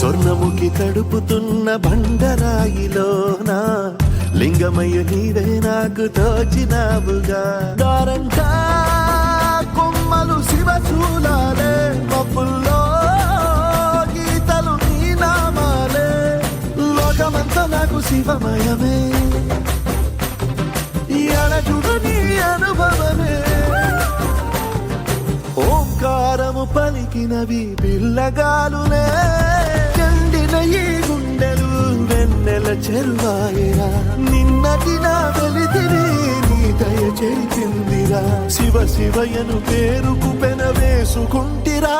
స్వర్ణముఖి తడుపుతున్న బండరాయిలోనా లింగమయ్య నీవే నాకు తోచినావుగా దారంటా కొమ్మలు శివశూలాలే మబ్బుల్లో గీతలు నీ నామాలే లోకమంతా నాకు శివమయమే అడగుడు నీ అనుభవమే ఓంకారము పలికినవి పిల్లగాలునే చండిన ఈ గుండెలు వెన్నెల చెరువాయరా నిన్నటి నా వెలితిరి నీ దయ చేసిందిరా శివ శివయను పేరుకు పెన వేసుకుంటిరా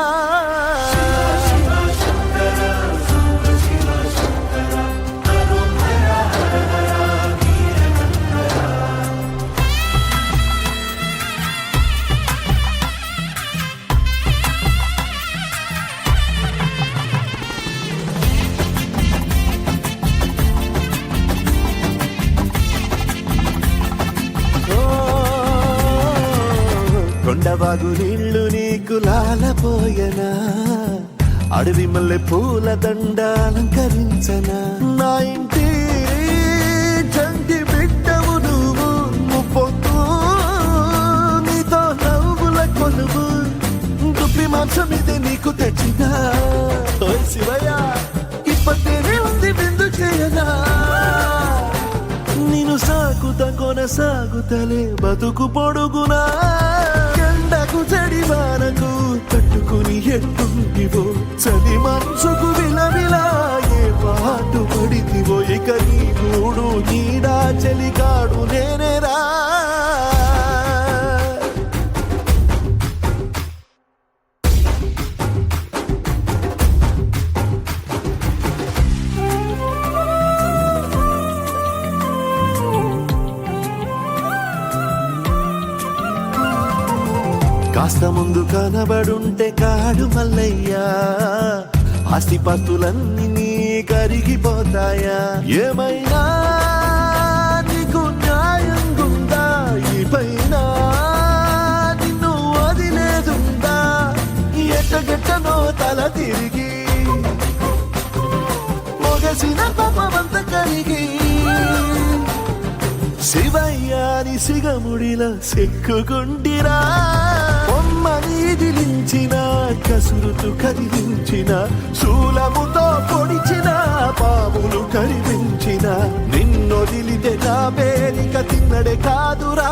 కొండవాగు నీళ్లు నీకు లాలపోయనా అడవి మల్లె పూల దండ అలంకరించనా నా ఇంటి చంటి బిడ్డవు నువ్వు ముప్పొద్దు నీతో నవ్వుల కొలువు దుప్పి మాంసం ఇదే నీకు తెచ్చినా శివయ్య ఇప్పటినే ఉంది బిందు చేయనా నిన్ను సాగుతా కొనసాగుతలే బతుకు పొడుగునా ఎండకు చడివానకు తట్టుకుని ఎట్టుంటివో చలి మనసుకు విలవిలా ఏ పాటు పడితివో ఇక నీ గూడు నీడా చలికాడు నేనేరా కాస్త ముందు కనబడుంటే కాడు మల్లయ్యా ఆస్తిపాస్తులన్నీ నీ కరిగిపోతాయా ఏమైనా నీకు న్యాయం గుందా ఈ పైన నిన్ను వదిలేదుందా ఎట్టగెట్టనో తల తిరిగి మొగసిన పాపమంత కరిగి శివయ్యాని సిగముడిలా సిక్కుకుంటిరా నీదిలించిన కసురుతూ కదిలించిన శూలముతో పొడిచిన పాములు కరిపించిన నిన్నొదిలితే నా పేరిక తిన్నడే కాదురా